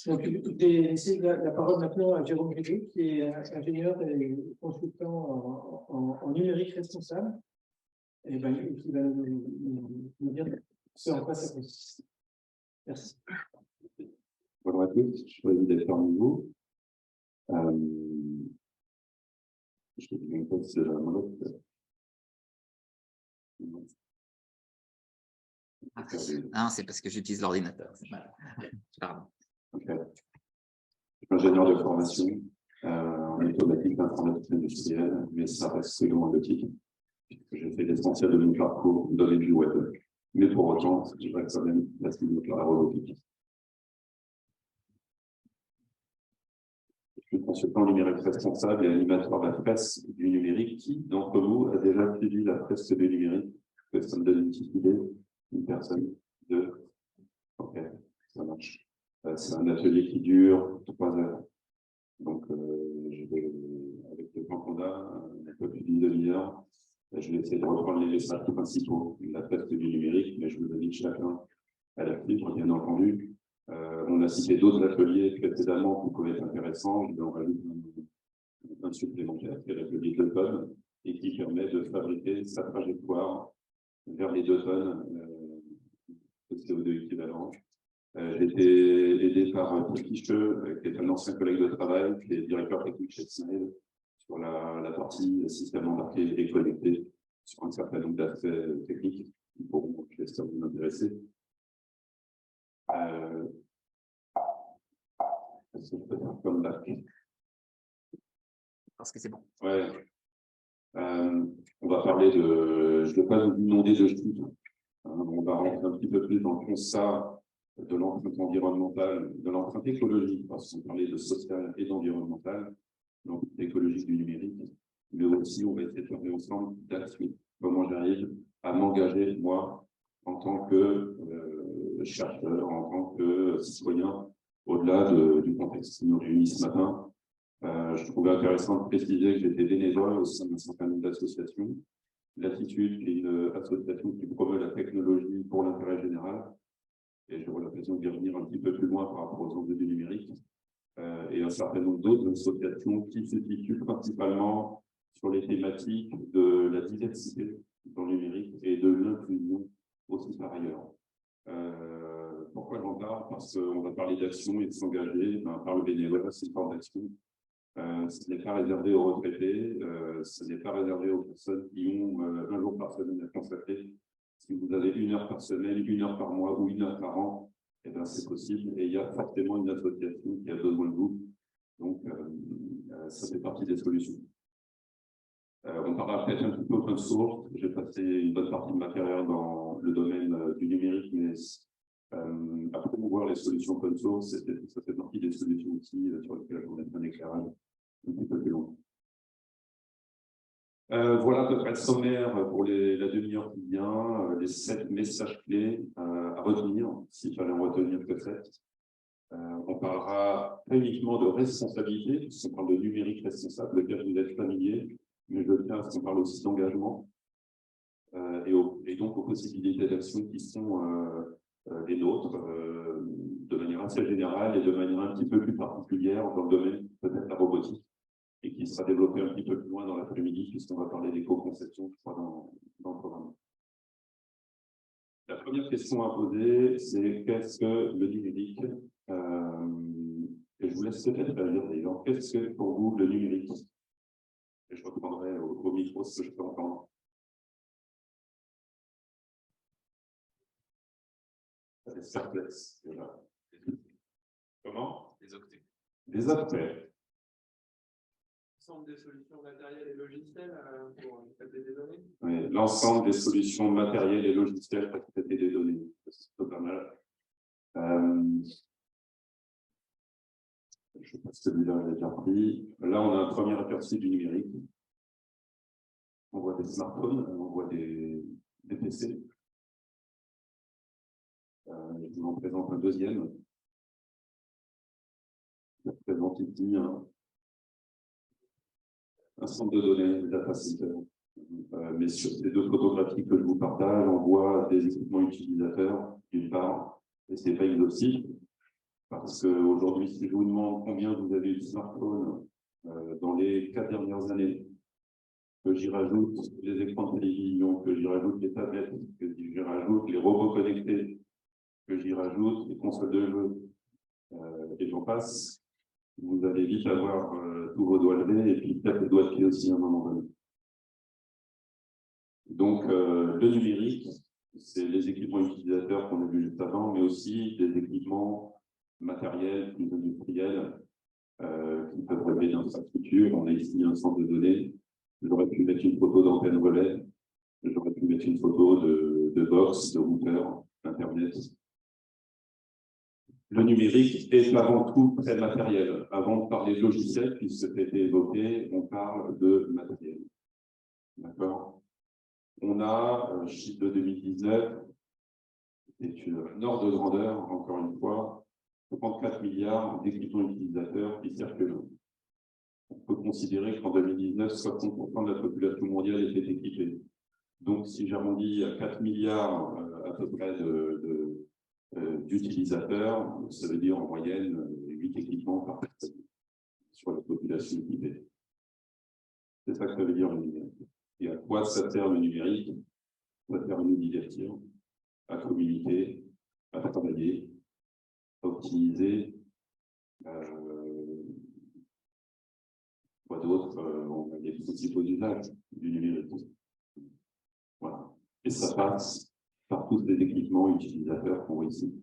Donc, je vais laisser la parole maintenant à Jérôme Grégory, qui est ingénieur et consultant en numérique responsable, et qui va nous dire ce en quoi ça consiste. Merci. Bonjour à tous, je suis ravi d'être parmi vous. Je vais vous poser la molette. Non, c'est parce que j'utilise l'ordinateur. Pardon. Okay. Je suis ingénieur de formation en automatique d'informatique industrielle, mais ça reste robotique. J'ai fait l'essentiel de mon parcours dans les web. Mais pour autant, je dirais quand même la cible de la robotique. Je suis consultant numérique responsable et animateur de la presse du numérique. Qui d'entre vous a déjà suivi la presse du numérique? Que ça me donne une petite idée. Une personne, deux. Ok, ça marche. C'est un atelier qui dure 3 heures. Donc, je vais, avec le temps qu'on a, un peu plus d'une demi-heure, je vais essayer de reprendre les slides principaux de la presse du numérique, mais je vous invite chacun à la suivre, bien entendu. On a cité d'autres ateliers précédemment qui pouvaient être intéressants. Je vais en rajouter un supplémentaire, qui est l'atelier de l'automne, et qui permet de fabriquer sa trajectoire vers les 2 tonnes de CO2 équivalent. J'ai été aidé par Pierre Quicheux, qui est un ancien collègue de travail, qui est directeur technique chez Smile, sur la partie système embarqué et connecté, sur un certain nombre d'aspects techniques qui pourront, j'espère, vous intéresser. Est-ce que je peux faire comme là? Parce que c'est bon. Ouais. On va parler de... Je ne vais pas vous inonder de chiffres. On va rentrer un petit peu plus dans le constat de l'empreinte environnementale, de l'empreinte écologique, parce qu'on parlait de social et d'environnemental, l'empreinte écologique du numérique, mais aussi on va essayer de parler ensemble d'action. Comment j'arrive à m'engager, moi, en tant que chercheur, en tant que citoyen, au-delà du contexte qui nous réunit ce matin. Je trouvais intéressant de préciser que j'étais bénévole au sein d'un certain nombre d'associations. L'attitude est une association qui promeut la technologie pour l'intérêt général. Et j'aurai l'occasion d'y revenir un petit peu plus loin par rapport aux enjeux du numérique. Et un certain nombre d'autres associations qui se situent principalement sur les thématiques de la diversité dans le numérique et de l'inclusion aussi par ailleurs. Pourquoi j'en parle? Parce qu'on va parler d'action et de s'engager par le bénévolat, c'est une forme d'action. Ce n'est pas réservé aux retraités, ce n'est pas réservé aux personnes qui ont un jour par semaine à consacrer. Si vous avez 1 heure par semaine, 1 heure par mois ou 1 heure par an, eh bien c'est possible. Et il y a forcément une association qui a besoin de vous. Donc, ça fait partie des solutions. On parlera peut-être un petit peu open source. J'ai passé une bonne partie de ma carrière dans le domaine du numérique, mais à promouvoir les solutions open source, ça fait partie des solutions aussi sur lesquelles on a un éclairage un petit peu plus long. Voilà à peu près le sommaire pour la demi-heure qui vient, les 7 messages clés à retenir, s'il fallait en retenir que 7. On parlera pas uniquement de responsabilité, puisqu'on parle de numérique responsable, lequel vous êtes familier, mais je tiens à ce qu'on parle aussi d'engagement et donc aux possibilités d'action qui sont les nôtres, de manière assez générale et de manière un petit peu plus particulière dans le domaine peut-être la robotique, et qui sera développé un petit peu plus loin dans l'après-midi, puisqu'on va parler d'éco-conception, je crois, dans le programme. La première question à poser, c'est qu'est-ce que le numérique et je vous laisse peut-être réagir d'ailleurs. Qu'est-ce que pour vous le numérique? Et je reprendrai au micro ce que je peux entendre. Ça fait perplexe, déjà. Comment? Des octets. Des octets. L'ensemble des solutions matérielles et logicielles pour traiter des données. Oui, l'ensemble des solutions matérielles et logicielles pour traiter des données. C'est plutôt pas mal. Je passe celui-là, j'ai déjà pris. Là, on a un premier aperçu du numérique. On voit des smartphones, on voit des PC. Je vous en présente un deuxième. Je vous présente ici un centre de données, des data centers. Mais sur ces 2 photographies que je vous partage, on voit des équipements utilisateurs, d'une part, et ce n'est pas exhaustif. Parce qu'aujourd'hui, si je vous demande combien vous avez eu de smartphones dans les 4 dernières années, que j'y rajoute les écrans de télévision, que j'y rajoute les tablettes, que j'y rajoute les robots connectés, que j'y rajoute les consoles de jeux, et j'en passe, vous allez vite avoir tous vos doigts levés et puis peut-être les doigts de pied aussi à un moment donné. Donc, le numérique, c'est les équipements utilisateurs qu'on a vus juste avant, mais aussi des équipements matériels, plus industriels, qui peuvent relever d'infrastructures. On a ici un centre de données. J'aurais pu mettre une photo d'antenne relais, j'aurais pu mettre une photo de box, de routeur, d'Internet. Le numérique est avant tout très matériel. Avant de parler de logiciel, puisque c'était évoqué, on parle de matériel. D'accord? On a un chiffre de 2019, c'est un ordre de grandeur, encore une fois, 34 milliards d'équipements utilisateurs qui circulent. On peut considérer qu'en 2019, 60% de la population mondiale était équipée. Donc, si j'arrondis à 4 milliards à peu près d'utilisateurs, ça veut dire en moyenne 8 équipements par personne sur la population équipée. C'est ça que ça veut dire le numérique. Et à quoi ça sert le numérique? Ça sert à nous divertir, à communiquer, à travailler, à optimiser. Quoi d'autre? On a des principaux usages du numérique. Voilà. Et ça passe par tous les équipements utilisateurs qu'on voit ici.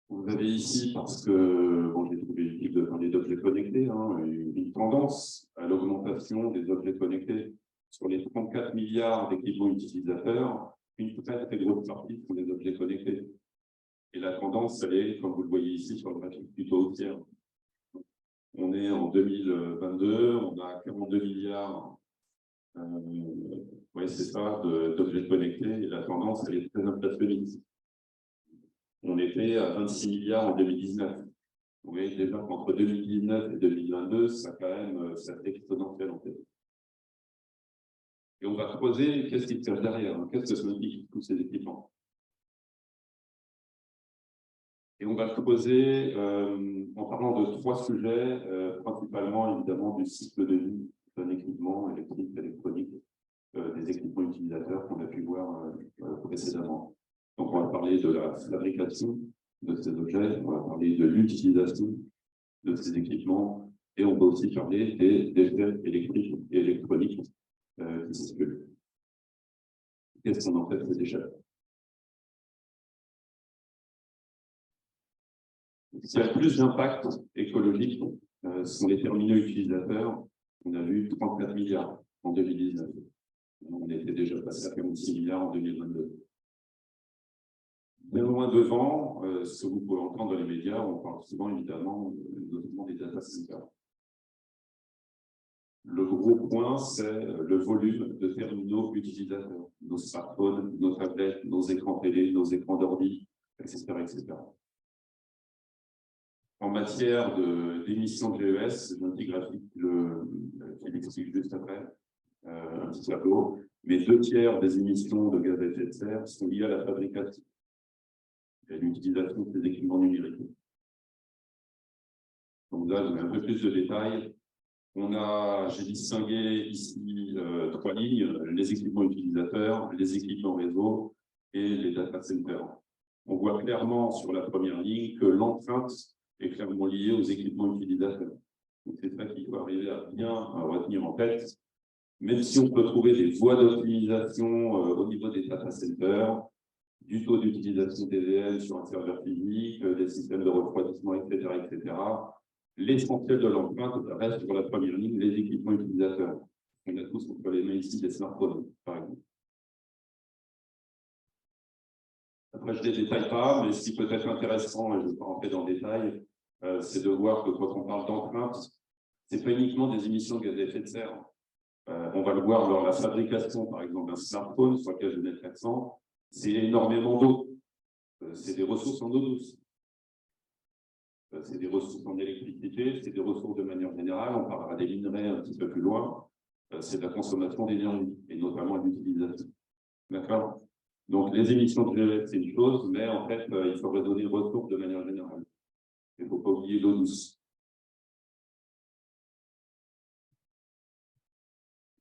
Vous avez ici, parce que bon, j'ai trouvé utile de parler d'objets connectés, hein, une tendance à l'augmentation des objets connectés. Sur les 34 milliards d'équipements utilisateurs, une très très grosse partie sont des objets connectés. Et la tendance, elle est, comme vous le voyez ici sur le graphique, plutôt haussière. On est en 2022, on a 42 milliards, ouais, c'est ça, d'objets connectés, et la tendance, elle est très inflationniste. On était à 26 milliards en 2019. Vous voyez déjà qu'entre 2019 et 2022, ça quand même, ça fait exponentiel en fait. Et on va creuser qu'est-ce qui se cache derrière, hein, qu'est-ce que ça signifie tous ces équipements. Et on va le creuser en parlant de 3 sujets, principalement évidemment du cycle de vie d'un équipement électrique, électronique, des équipements utilisateurs qu'on a pu voir précédemment. Donc on va parler de la fabrication de ces objets, on va parler de l'utilisation de ces équipements, et on va aussi parler des déchets électriques et électroniques qui circulent. Qu'est-ce qu'on en fait de ces déchets? Ce qui a plus d'impact écologique sont les terminaux utilisateurs. On a vu 34 milliards en 2019. On était déjà passé à 46 milliards en 2022. Bien loin devant, ce que vous pouvez entendre dans les médias, on parle souvent évidemment notamment des data centers. Le gros point, c'est le volume de terminaux utilisateurs. Nos smartphones, nos tablettes, nos écrans télé, nos écrans d'ordi, etc., etc. En matière d'émissions de GES, j'ai un petit graphique qui l'explique juste après, un petit tableau, mais 2/3 des émissions de gaz à effet de serre sont liées à la fabrication et à l'utilisation de ces équipements numériques. Donc là, j'ai un peu plus de détails. J'ai distingué ici 3 lignes, les équipements utilisateurs, les équipements réseau et les data centers. On voit clairement sur la première ligne que l'empreinte est clairement liée aux équipements utilisateurs. C'est ça qu'il faut arriver à bien retenir en tête. Même si on peut trouver des voies d'optimisation au niveau des data centers, du taux d'utilisation TVL sur un serveur physique, des systèmes de refroidissement, etc., etc., l'essentiel de l'empreinte reste sur la première ligne, les équipements utilisateurs. On a tous entre les mains ici des smartphones, par exemple. Après, je ne les détaille pas, mais ce qui peut être intéressant, et je ne vais pas rentrer dans le détail, c'est de voir que quand on parle d'empreinte, ce n'est pas uniquement des émissions de gaz à effet de serre. On va le voir lors de la fabrication, par exemple, d'un smartphone, sur lequel je mets l'accent, c'est énormément d'eau. C'est des ressources en eau douce. C'est des ressources en électricité, c'est des ressources de manière générale, on parlera des minerais un petit peu plus loin, c'est la consommation d'énergie, et notamment l'utilisation. D'accord? Donc, les émissions de GES, c'est une chose, mais en fait, il faut raisonner retour de manière générale. Il ne faut pas oublier l'eau douce.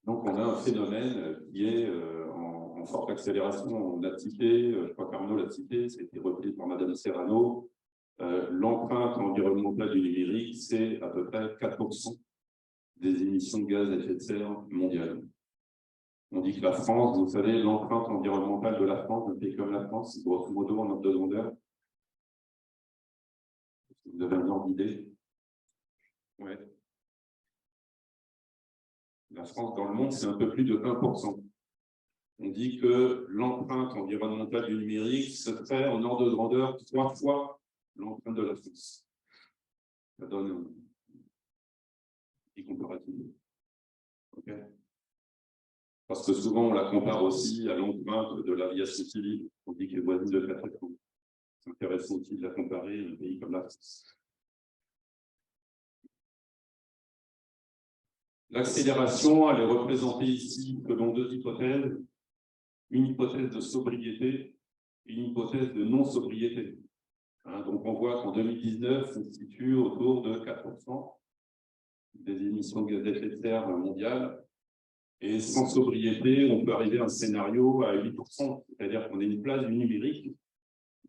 Donc, on a un phénomène qui est en forte accélération. On l'a cité, je crois qu'Arnaud l'a cité, c'était repris par Madame Serrano. L'empreinte environnementale du numérique, c'est à peu près 4% des émissions de gaz à effet de serre mondiales. On dit que la France, vous savez, l'empreinte environnementale de la France, un pays comme la France, c'est grosso modo en ordre de grandeur. Vous avez un ordre d'idée? Ouais. La France, dans le monde, c'est un peu plus de 1%. On dit que l'empreinte environnementale du numérique se fait en ordre de grandeur 3 fois l'empreinte de la France. Ça donne un petit comparatif. Okay. Parce que souvent, on la compare aussi à l'empreinte de l'aviation civile. On dit qu'elle est voisine de 4 fois. C'est intéressant aussi de la comparer à un pays comme la France. L'accélération, elle est représentée ici selon 2 hypothèses. Une hypothèse de sobriété et une hypothèse de non-sobriété. Donc, on voit qu'en 2019, on se situe autour de 4% des émissions de gaz à effet de serre mondiales. Et sans sobriété, on peut arriver à un scénario à 8%. C'est-à-dire qu'on a une place du numérique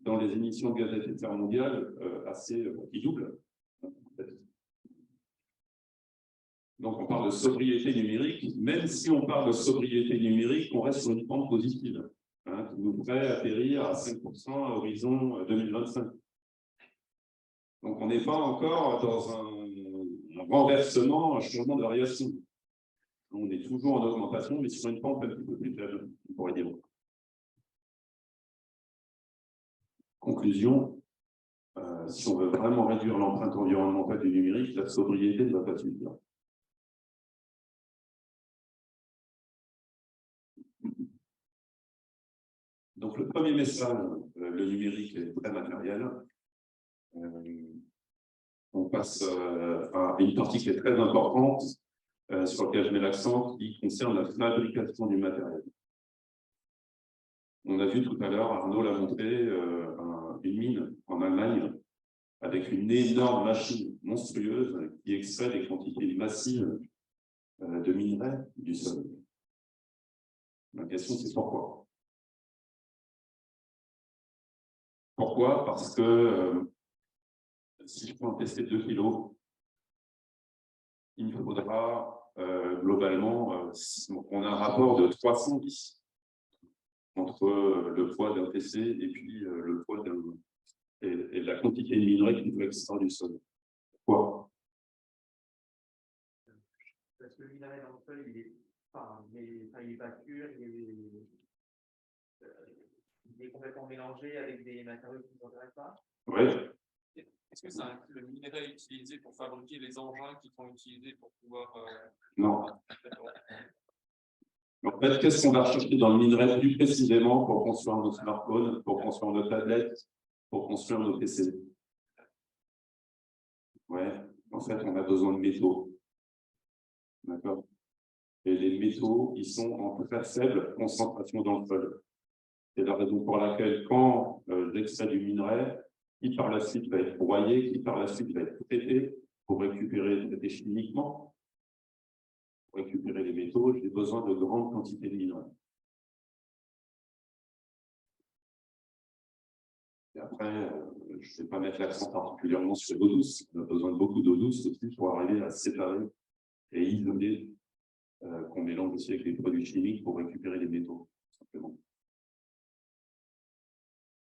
dans les émissions de gaz à effet de serre mondiales qui double. Donc, on parle de sobriété numérique. Même si on parle de sobriété numérique, on reste sur une pente positive, qui nous ferait atterrir à 5% à horizon 2025. Donc, on n'est pas encore dans un renversement, un changement de variation. On est toujours en augmentation, mais sur une pente un petit peu plus faible, on pourrait dire. Conclusion, si on veut vraiment réduire l'empreinte environnementale du numérique, la sobriété ne va pas suffire. Donc, le premier message, le numérique est très matériel. On passe à une partie qui est très importante, sur laquelle je mets l'accent, qui concerne la fabrication du matériel. On a vu tout à l'heure, Arnaud l'a montré, une mine en Allemagne avec une énorme machine monstrueuse qui extrait des quantités massives de minerais du sol. La question, c'est pourquoi? Pourquoi? Parce que si je prends un tester 2 kilos, il me faudra globalement, on a un rapport de 310 entre le poids d'un PC et puis le poids et la quantité de minerais qu'il faut extraire du sol. Pourquoi? Parce que le minerai dans le sol, il est pas pur, il est complètement mélangé avec des matériaux qui ne nous intéressent pas. Oui. Est-ce que c'est le minerai utilisé pour fabriquer les engins qui sont utilisés pour pouvoir… Non. En fait, qu'est-ce qu'on va rechercher dans le minerai plus précisément pour construire nos smartphones, pour construire nos tablettes, pour construire nos PC? Ouais, en fait, on a besoin de métaux. D'accord? Et les métaux, ils sont en très faible concentration dans le sol. C'est la raison pour laquelle, quand j'extrais du minerai, qui par la suite va être broyé, qui par la suite va être traité pour traiter chimiquement, pour récupérer les métaux, j'ai besoin de grandes quantités de minerai. Et après, je ne vais pas mettre l'accent particulièrement sur l'eau douce. On a besoin de beaucoup d'eau douce aussi pour arriver à séparer et isoler qu'on mélange aussi avec les produits chimiques pour récupérer les métaux, simplement.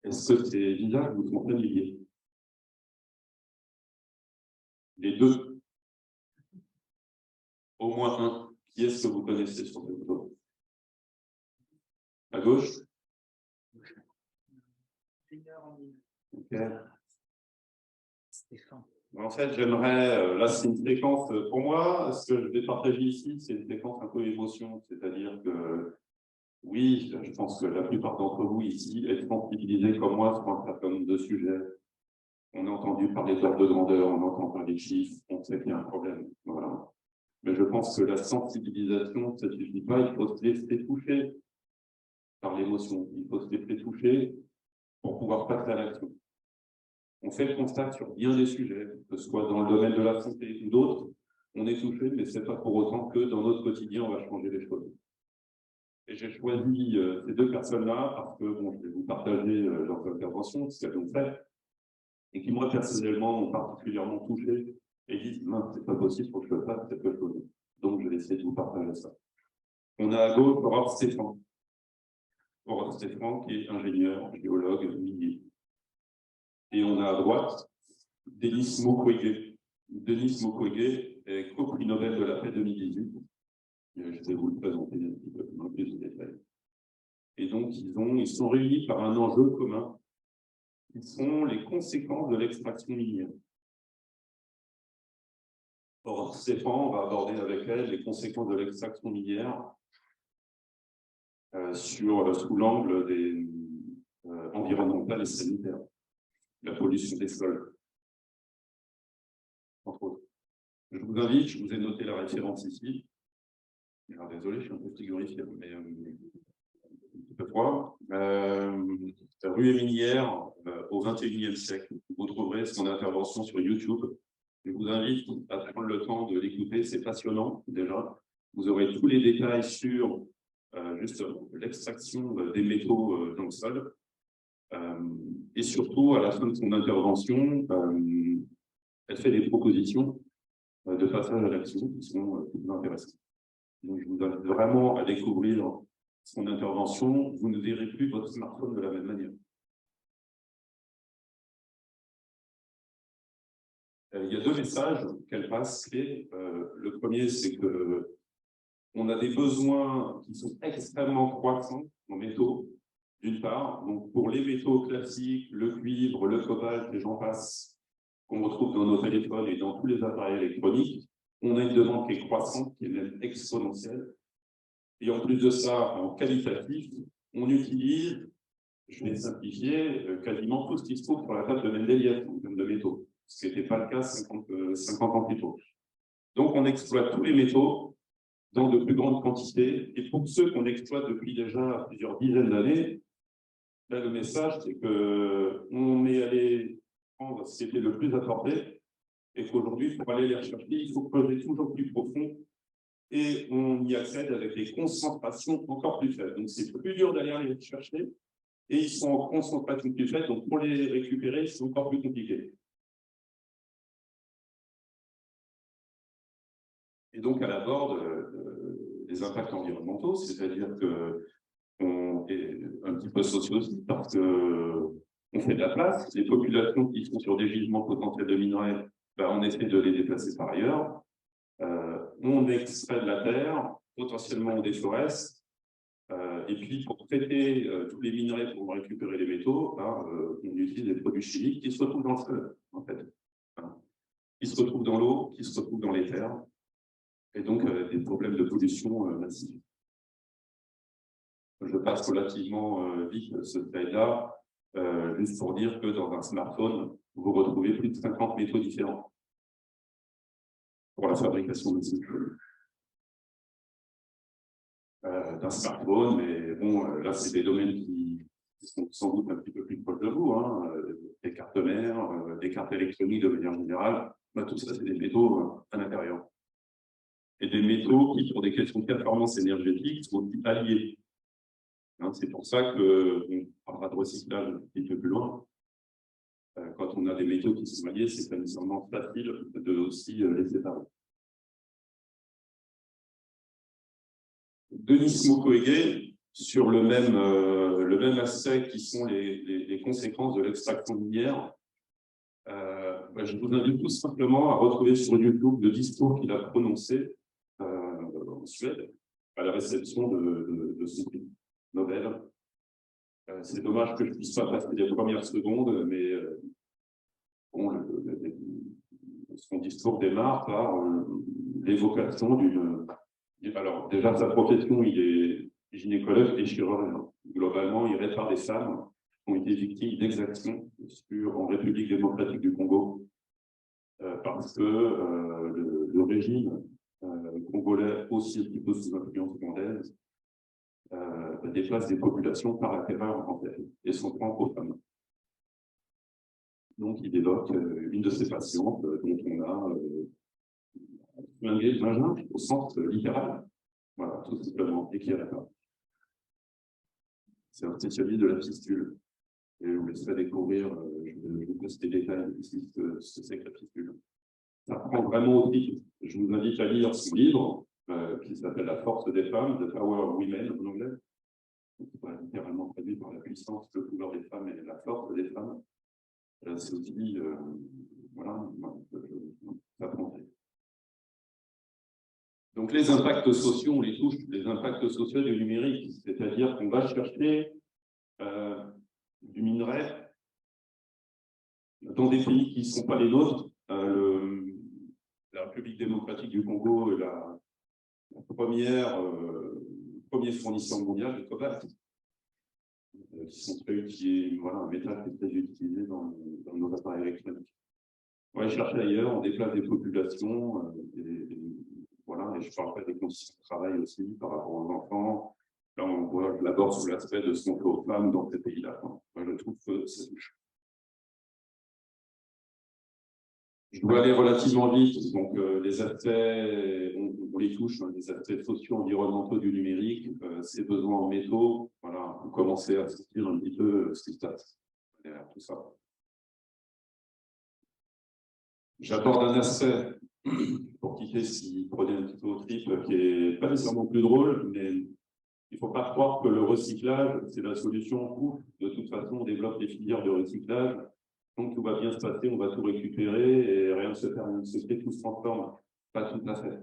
Est-ce que ces visages vous sont familiers? Les deux. Au moins un. Qui est-ce que vous connaissez sur cette photo? À gauche? Ok. Stéphane. En fait, j'aimerais, là c'est une séquence, pour moi, ce que je vais partager ici, c'est une séquence un peu émotion, c'est-à-dire que, oui, je pense que la plupart d'entre vous ici êtes sensibilisés comme moi sur un certain nombre de sujets. On a entendu parler d'ordre de grandeur, on entend parler de chiffres, on sait qu'il y a un problème. Voilà. Mais je pense que la sensibilisation, ça ne suffit pas, il faut se laisser toucher par l'émotion. Il faut se laisser toucher pour pouvoir passer à l'action. On fait le constat sur bien des sujets, que ce soit dans le domaine de la santé ou d'autres, on est touché, mais ce n'est pas pour autant que dans notre quotidien, on va changer les choses. Et j'ai choisi ces deux personnes-là parce que bon, je vais vous partager leurs interventions, ce qu'elles ont fait, et qui, moi, personnellement, m'ont particulièrement touché et disent « c'est pas possible, il faut que je le fasse quelque chose ». Donc, je vais essayer de vous partager ça. On a à gauche Aurore Stéphane. Aurore Stéphane, qui est ingénieur, géologue, minier. Et on a à droite Denis Mukwege. Denis Mukwege est co-prix Nobel de la paix 2018. Je vais vous le présenter un petit peu plus de détails. Et donc, ils sont réunis par un enjeu commun, qui sont les conséquences de l'extraction minière. Or, Stéphane, on va aborder avec elle les conséquences de l'extraction minière sous l'angle des environnemental et sanitaire, la pollution des sols, entre autres. Je vous invite, je vous ai noté la référence ici. Alors, désolé, je suis un peu frigorifié, mais un petit peu froid. Rue minière au XXIe siècle. Vous trouverez son intervention sur YouTube. Je vous invite à prendre le temps de l'écouter, c'est passionnant déjà. Vous aurez tous les détails sur justement l'extraction des métaux dans le sol. Et surtout, à la fin de son intervention, elle fait des propositions de passage à l'action qui sont plus intéressantes. Donc, je vous invite vraiment à découvrir son intervention. Vous ne verrez plus votre smartphone de la même manière. Il y a deux messages qu'elle passe. Et, le premier, c'est que on a des besoins qui sont extrêmement croissants en métaux, d'une part. Donc, pour les métaux classiques, le cuivre, le cobalt, et j'en passe, qu'on retrouve dans nos téléphones et dans tous les appareils électroniques, on a une demande qui est croissante, qui est même exponentielle. Et en plus de ça, en qualitatif, on utilise, je vais simplifier, quasiment tout ce qui se trouve sur la table de Mendeleïev en termes de métaux, ce qui n'était pas le cas 50 ans plus tôt. Donc, on exploite tous les métaux dans de plus grandes quantités. Et pour ceux qu'on exploite depuis déjà plusieurs dizaines d'années, là, le message, c'est qu'on est allé prendre ce qui était le plus apporté et qu'aujourd'hui, pour aller les rechercher, il faut creuser toujours plus profond et on y accède avec des concentrations encore plus faibles. Donc, c'est plus dur d'aller les chercher et ils sont en concentration plus faible. Donc, pour les récupérer, c'est encore plus compliqué. Et donc, elle aborde les impacts environnementaux, c'est-à-dire qu'on est un petit peu socio aussi parce qu'on fait de la place. Les populations qui sont sur des gisements potentiels de minerais, on essaie de les déplacer par ailleurs. On extrait de la terre, potentiellement on déforeste. Et puis, pour traiter tous les minerais pour récupérer les métaux, on utilise des produits chimiques qui se retrouvent dans le sol, en fait. Qui se retrouvent dans l'eau, qui se retrouvent dans les terres. Et donc des problèmes de pollution massive. Je passe relativement vite ce slide-là, juste pour dire que dans un smartphone, vous retrouvez plus de 50 métaux différents pour la fabrication de ces d'un smartphone, mais bon, là, c'est des domaines qui sont sans doute un petit peu plus proches de vous, hein, des cartes mères, des cartes électroniques de manière générale, tout ça, c'est des métaux à l'intérieur. Et des métaux qui, pour des questions de performance énergétique, sont aussi alliés. Hein, c'est pour ça qu'on parlera de recyclage un petit peu plus loin. Quand on a des métaux qui sont alliés, c'est pas nécessairement facile de aussi les séparer. Denis Mukwege, sur le même aspect qui sont les conséquences de l'extraction minière, je vous invite tout simplement à retrouver sur YouTube le discours qu'il a prononcé en Suède à la réception de son prix Nobel. C'est dommage que je ne puisse pas passer les premières secondes, mais bon, son discours démarre par l'évocation d'une... Alors, déjà, sa profession, il est gynécologue et chirurgien. Globalement, il répare des femmes qui ont été victimes d'exactions en République démocratique du Congo, parce que le régime congolais, aussi un petit peu sous influence rwandaise, déplace des populations par la terreur, en fait, et s'en prend aux femmes. Donc, il évoque une de ses patientes dont on a flingué le vagin au sens littéral. Voilà, tout simplement, et qui est là-bas. C'est un spécialiste de la fistule. Et je vous laisserai découvrir, je vous laisse des détails ici, ce que c'est que la fistule. Ça prend vraiment au titre. Je vous invite à lire son livre, qui s'appelle La force des femmes, The Power of Women en anglais. C'est pas littéralement traduit par la puissance, le pouvoir des femmes et la force des femmes. C'est aussi, voilà, ça prend. Donc les impacts sociaux, on les touche, les impacts sociaux du numérique, c'est-à-dire qu'on va chercher du minerai dans des pays qui ne sont pas les nôtres. La République démocratique du Congo est la premier fournisseur mondial de cobalt, qui est voilà, un métal qui est très utilisé dans nos appareils électroniques. On va chercher ailleurs, on déplace des populations, voilà, et je parle pas des conditions de travail aussi par rapport aux enfants. Là, on voit d'abord sous l'aspect de ce qu'on fait aux femmes dans ces pays-là. Moi, je trouve que ça touche. Je dois aller relativement vite, donc les aspects, on les touche, hein, les aspects sociaux, environnementaux du numérique, ses besoins en métaux, voilà, on commence à sentir un petit peu ce qui se passe derrière tout ça. J'aborde un aspect, pour quitter si prenez un petit peu au trip, qui n'est pas nécessairement plus drôle, mais il ne faut pas croire que le recyclage, c'est la solution. De toute façon, on développe des filières de recyclage. Donc, tout va bien se passer, on va tout récupérer et rien ne se fait, rien ne se fait, tout se transforme. Pas tout à fait.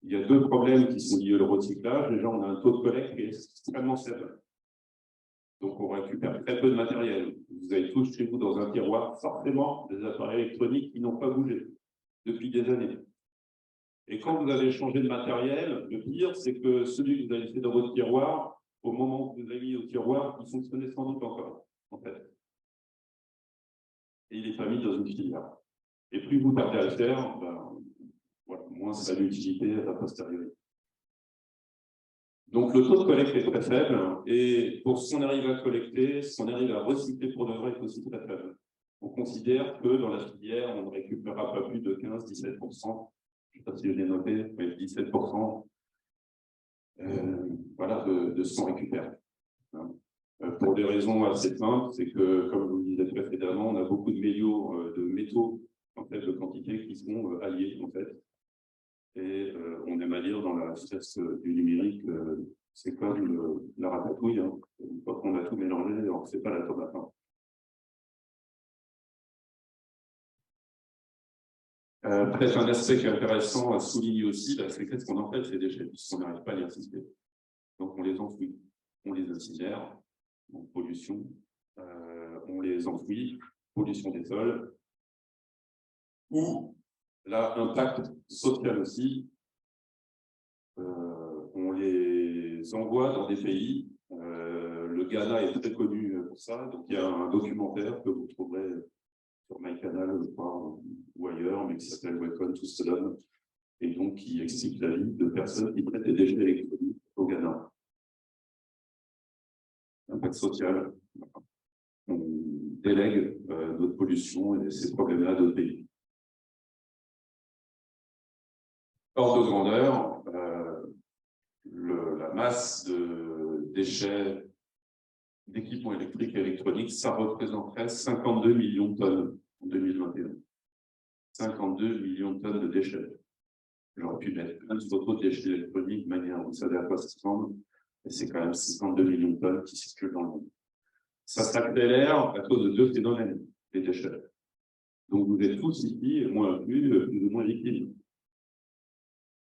Il y a deux problèmes qui sont liés au recyclage. Déjà, on a un taux de collecte qui est extrêmement faible. Donc, on récupère très peu de matériel. Vous avez tous chez vous dans un tiroir, forcément, des appareils électroniques qui n'ont pas bougé depuis des années. Et quand vous avez changé de matériel, le pire, c'est que celui que vous avez laissé dans votre tiroir, au moment où vous l'avez mis au tiroir, il fonctionnait sans doute encore, en fait. Et il n'est pas mis dans une filière. Et plus vous tardez à le faire, ben, voilà, moins ça a l'utilité à posteriori. Donc le taux de collecte est très faible, et pour ce qu'on arrive à collecter, ce qu'on arrive à recycler pour de vrai est aussi très faible. On considère que dans la filière, on ne récupérera pas plus de 15-17%. Je ne sais pas si je l'ai noté, mais 17% voilà, de ce qu'on récupère. Pour des raisons assez simples, c'est que, comme je vous le disais précédemment, on a beaucoup de métaux en fait, de quantités qui sont alliés, en fait. Et on aime à lire dans la stress du numérique, c'est comme la ratatouille, hein. Une fois qu'on a tout mélangé, alors c'est pas la tomate. Peut-être un aspect qui est intéressant à souligner aussi, c'est qu'est-ce qu'on en fait ces déchets, puisqu'on n'arrive pas à les recycler. Donc on les enfouit, on les incinère, donc pollution, on les enfouit, pollution des sols, ou là, impact social aussi, on les envoie dans des pays, le Ghana est très connu pour ça, donc il y a un documentaire que vous trouverez sur MyCanal, je crois, ou ailleurs, mais qui s'appelle Welcome to Sodom, et donc qui explique la vie de personnes qui traitent des déchets électroniques au Ghana. Impact social, on délègue notre pollution et ces problèmes-là à d'autres pays. Ordre de grandeur, la masse de déchets d'équipements électriques et électroniques, ça représenterait 52 millions de tonnes en 2021. 52 millions de tonnes de déchets. J'aurais pu mettre plein de photos de déchets électroniques de manière, vous savez à quoi ça ressemble, et c'est quand même 52 millions de tonnes qui circulent dans le monde. Ça s'accélère à cause de deux phénomènes, les déchets. Donc vous êtes tous ici, moi plus ou moins victimes.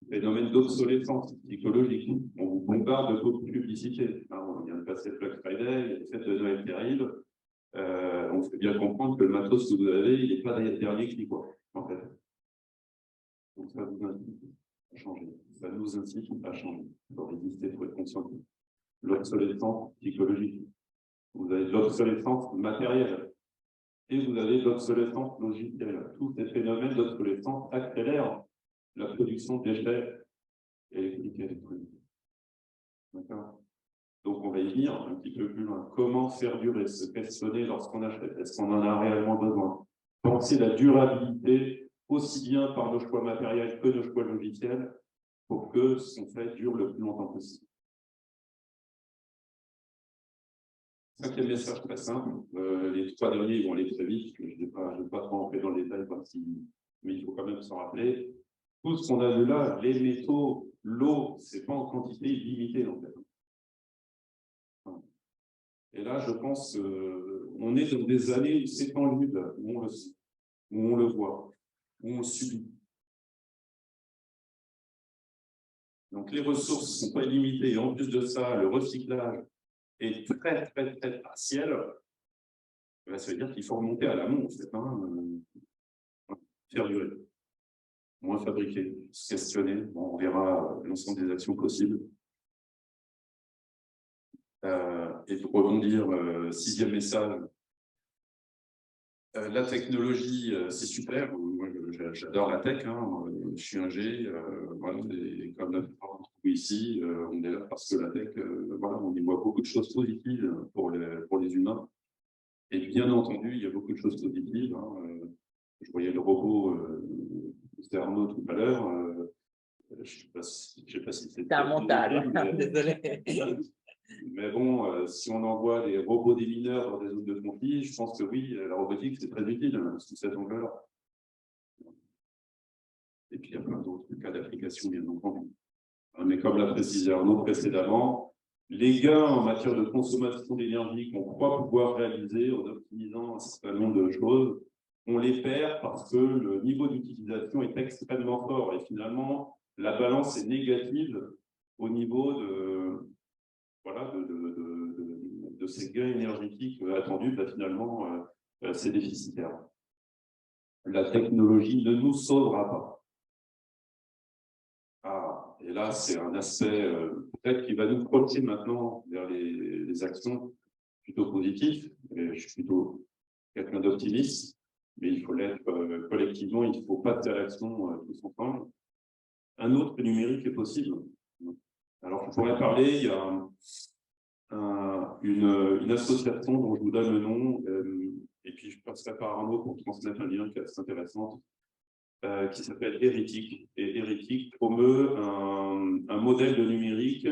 Phénomène d'obsolescence psychologique. On vous bombarde de beaucoup de publicité. On vient de passer le Black Friday, il y a les fêtes de Noël qui arrivent. On fait bien comprendre que le matos que vous avez, il n'est pas dernier cri, quoi, en fait. Donc ça vous incite à changer. Ça nous incite à changer. Il faut résister, il faut être conscient. L'obsolescence psychologique. Vous avez de l'obsolescence matérielle. Et vous avez de l'obsolescence logicielle. Tous ces phénomènes d'obsolescence accélèrent la production de déchets électriques et électroniques. D'accord. Donc, on va y venir un petit peu plus loin. Comment faire durer, se questionner lorsqu'on achète? Est-ce qu'on en a réellement besoin? Penser la durabilité, aussi bien par nos choix matériels que nos choix logiciels, pour que ce qu'on fait dure le plus longtemps possible. Cinquième message très simple. Les trois derniers vont aller très vite. Je ne vais pas trop entrer dans le détail, mais il faut quand même s'en rappeler. Tout ce qu'on a vu là, les métaux, l'eau, ce n'est pas en quantité limitée en fait. Et là, je pense qu'on est dans des années où c'est tangible, où on le voit, où on le subit. Donc les ressources ne sont pas illimitées. Et en plus de ça, le recyclage est très, très, très partiel. Ça veut dire qu'il faut remonter à l'amont, en fait, faire durer, moins fabriquer, se questionner. Bon, on verra l'ensemble des actions possibles. Et pour rebondir, sixième message, la technologie, c'est super. Moi, j'adore la tech. Je suis ingé. Voilà, et comme la plupart d'entre vous ici, on est là parce que la tech, voilà, on y voit beaucoup de choses positives pour les humains. Et bien entendu, il y a beaucoup de choses positives. Je voyais le robot, c'était Arnaud tout à l'heure. Je ne sais pas si C'est un montage, désolé. Mais bon, si on envoie des robots démineurs dans des zones de conflit, je pense que oui, la robotique, c'est très utile sous cet angle-là. Et puis, il y a plein d'autres cas d'application, bien entendu. Mais comme l'a précisé Arnaud précédemment, les gains en matière de consommation d'énergie qu'on croit pouvoir réaliser en optimisant un certain nombre de choses, on les perd parce que le niveau d'utilisation est extrêmement fort. Et finalement, la balance est négative au niveau voilà, de ces gains énergétiques attendus. Finalement, c'est déficitaire. La technologie ne nous sauvera pas. Et là, c'est un aspect peut-être qui va nous projeter maintenant vers les actions plutôt positives. Et je suis plutôt quelqu'un d'optimiste, mais il faut l'être collectivement, il ne faut pas de l'action tous ensemble. Un autre numérique est possible. Alors, je pourrais parler, il y a une association dont je vous donne le nom, et puis je passerai par Arnaud pour transmettre un lien qui est assez intéressant, qui s'appelle Hérétique. Et Hérétique promeut un modèle de numérique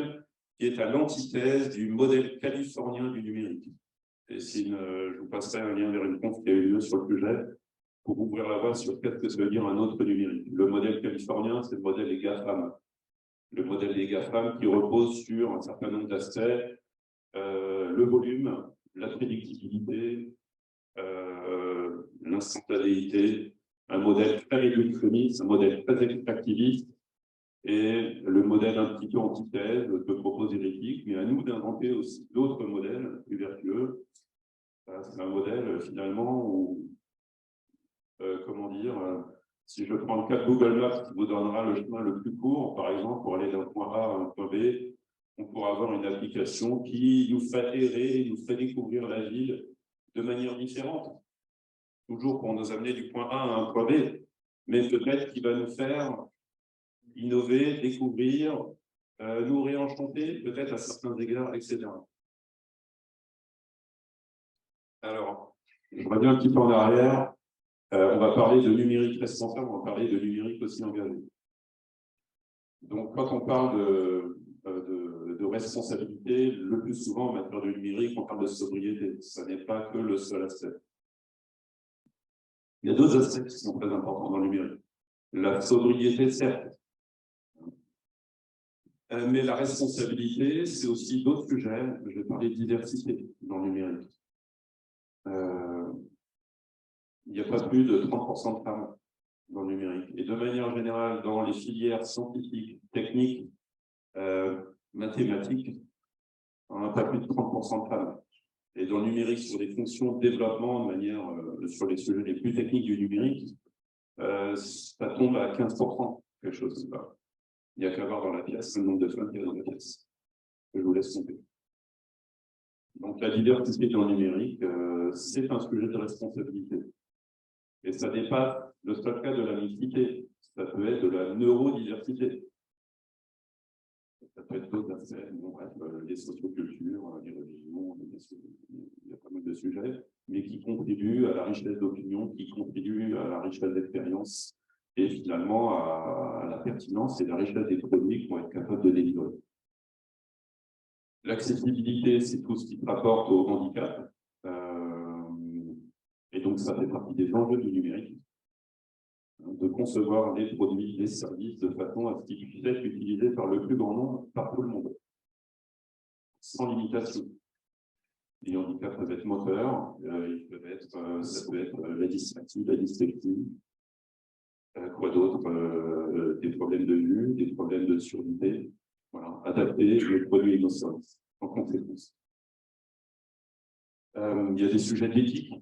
qui est à l'antithèse du modèle californien du numérique. Et je vous passerai un lien vers une conf qui a eu lieu sur le sujet pour ouvrir la voie sur qu'est-ce que ça veut dire un autre numérique. Le modèle californien, c'est le modèle des GAFAM. Le modèle des GAFAM qui repose sur un certain nombre d'aspects, le volume, la prédictibilité, l'instantanéité, un modèle très réductionniste, un modèle très extractiviste, et le modèle un petit peu antithèse que propose Hérétique, mais à nous d'inventer aussi d'autres modèles plus vertueux. C'est un modèle finalement où, comment dire, si je prends le cas de Google Maps qui vous donnera le chemin le plus court, par exemple, pour aller d'un point A à un point B, on pourra avoir une application qui nous fait errer, nous fait découvrir la ville de manière différente. Toujours pour nous amener du point A à un point B, mais peut-être qui va nous faire innover, découvrir, nous réenchanter, peut-être à certains égards, etc. Alors, je reviens un petit peu en arrière. On va parler de numérique responsable, on va parler de numérique aussi engagé. Donc, quand on parle de responsabilité, le plus souvent en matière de numérique, on parle de sobriété. Ce n'est pas que le seul aspect. Il y a d'autres aspects qui sont très importants dans le numérique. La sobriété, certes. Mais la responsabilité, c'est aussi d'autres sujets. Je vais parler de diversité dans le numérique. Il n'y a pas plus de 30% de femmes dans le numérique. Et de manière générale, dans les filières scientifiques, techniques, mathématiques, on n'a pas plus de 30% de femmes. Et dans le numérique, sur les fonctions de développement, de manière, sur les sujets les plus techniques du numérique, ça tombe à 15%, quelque chose comme ça. Il n'y a qu'à voir dans la pièce le nombre de femmes qu'il y a dans la pièce. Je vous laisse tomber. Donc la diversité dans le numérique, c'est un sujet de responsabilité. Et ça dépasse le seul cas de la mixité. Ça peut être de la neurodiversité. Ça peut être d'autres aspects, bon, bref, les sociocultures, les religions, il y a pas mal de sujets, mais qui contribuent à la richesse d'opinion, qui contribuent à la richesse d'expérience et finalement à la pertinence et la richesse des produits qu'on va être capable de délivrer. L'accessibilité, c'est tout ce qui rapporte au handicap, et donc ça fait partie des enjeux du numérique, de concevoir les produits, les services de façon à ce qu'ils puissent être utilisés par le plus grand nombre, par tout le monde, sans limitation. Les handicaps peuvent être moteurs, ça peut être la dyspraxie, la dyslexie, quoi d'autre, des problèmes de vue, des problèmes de surdité. Voilà, adapter le produit et nos services en conséquence. Il y a des sujets d'éthique.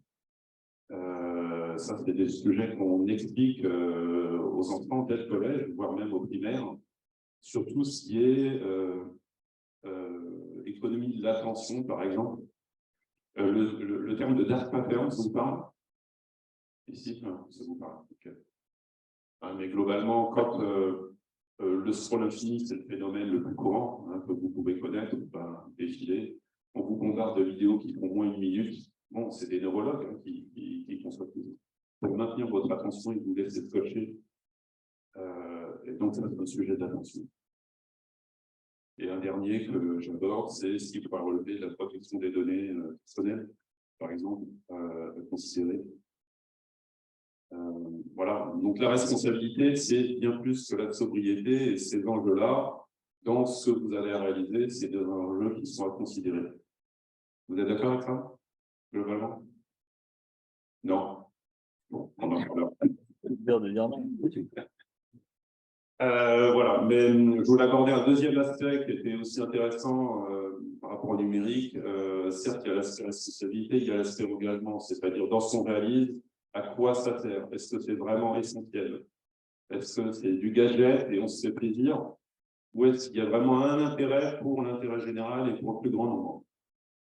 Ça, c'est des sujets qu'on explique aux enfants dès le collège, voire même au primaire, sur tout ce qui est économie de l'attention, par exemple. Le terme de dark pattern, ça vous parle? Ici, non, ça vous parle. Okay. Mais globalement, quand le scroll infini, c'est le phénomène le plus courant, que vous pouvez connaître, défiler, on vous bombarde de vidéos qui font moins 1 minute. Bon, c'est des neurologues qui conçoivent tout ça. Pour maintenir votre attention et vous laisser cocher. Et donc, c'est un sujet d'attention. Et un dernier que j'aborde, c'est ce qui pourra relever de la protection des données personnelles, par exemple, considérées. Voilà, donc la responsabilité, c'est bien plus que la sobriété, et ces enjeux-là, dans ce que vous allez réaliser, c'est des enjeux qui sont à considérer. Vous êtes d'accord avec ça, globalement? Non. Bon, on en parlera. Voilà, mais je voulais aborder un deuxième aspect qui était aussi intéressant par rapport au numérique. Certes, il y a l'aspect responsabilité, il y a l'aspect engagement, c'est-à-dire dans ce qu'on réalise, à quoi ça sert? Est-ce que c'est vraiment essentiel? Est-ce que c'est du gadget et on se fait plaisir? Ou est-ce qu'il y a vraiment un intérêt pour l'intérêt général et pour le plus grand nombre?